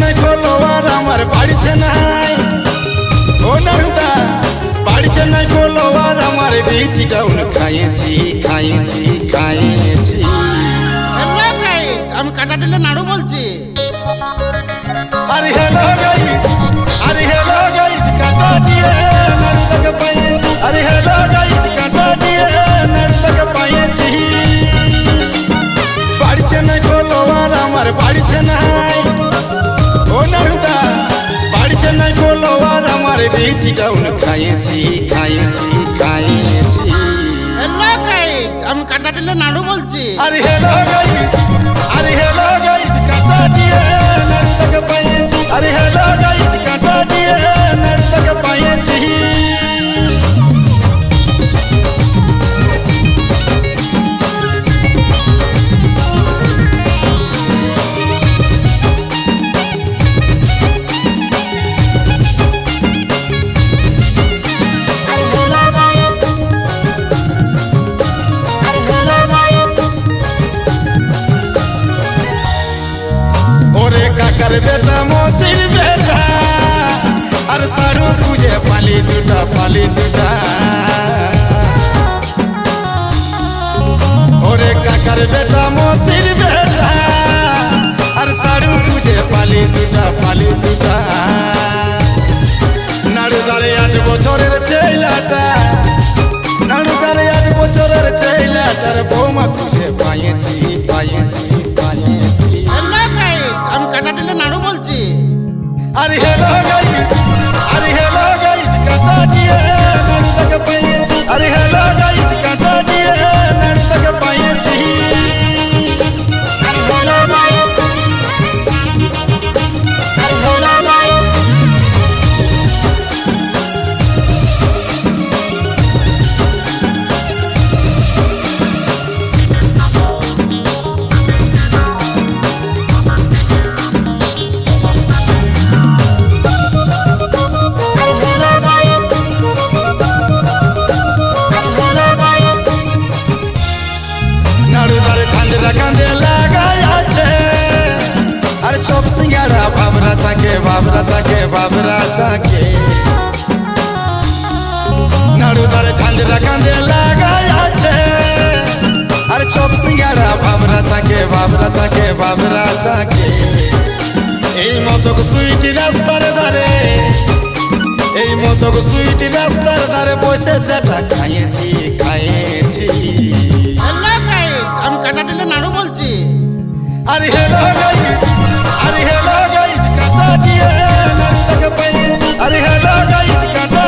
নাই ফলোয়ার আমার বাড়ছে নাই ও নারুদা বাড়ছে নাই ফলোয়ার আমার রিচ ডাউন খাইয়েছি খাইয়েছি খাইয়েছি। আমি কাটা দিলে নাড়ু বলছি। আরে হ্যালো গাইস, আরে হ্যালো গাইস, কাটা দিয়ে নারুদাকে পাইয়েছি। আরে হ্যালো গাইস, কাটা দিয়ে নারুদাকে পাইয়েছি। বাড়ছে নাই ফলোয়ার আমার বাড়ছে নাই ও নারুদা বাড়ছে নাই ফলোয়ার আমার রিচ ডাউন খাইয়েছি খাইয়েছি খাইয়েছি। আমি কাটা দিলে নাড়ু বলছি। আরে হ্যালো গাইস, আরে হ্যালো গাইস, কাটা দিয়ে নারুদাকে পাইয়েছি। আরে হ্যালো গাইস, কাটা দিয়ে নারুদাকে পাইয়েছি। ওরে কাকার বেটা মসির বেটা আর সারু খুঁজে পালি দুটা পালি দুটা। ওরে কাকার বেটা মসির বেটা আর সারু খুঁজে পালি দুটা পালি দুটা। নাড়ুদারে 8 বছরের ছেলেটা নাড়ুদারে 8 বছরের ছেলেটার বৌমা খুঁজে পাইয়েছি পাইয়েছি পাইয়েছি। আমি কাটা দিলে নাড়ু বলছি। আরে হ্যালো গাইস, আরে হ্যালো গাইস, কাটা দিয়ে নারুদাকে পাইয়েছি। আরে হ্যালো গাইস, কাটা দিয়ে নারুদাকে পাইয়েছি। নাড়ুদার ঝান্ডা কাঁধে লাগাই আছে আর চপ সিঙ্গারা বাবরা চাকে বাবরা চাকে বাবরা চাকে। নাড়ুদার ঝান্ডা কাঁধে লাগাই আছে আর চপ সিঙ্গারা বাবরা চাকে বাবরা চাকে বাবরা চাকে। এই মতো সুইটি রাস্তার ধারে এই মতো সুইটি রাস্তার ধারে বসে চাটা খাইয়েছি খাইয়েছি। আমি কাটা দিলে নাড়ু বলছি। আরে হ্যালো গাইস, আরে হ্যালো গাইস, কাটা দিয়ে নারুদাকে পাইয়েছি। আরে হ্যালো গাইস, কাটা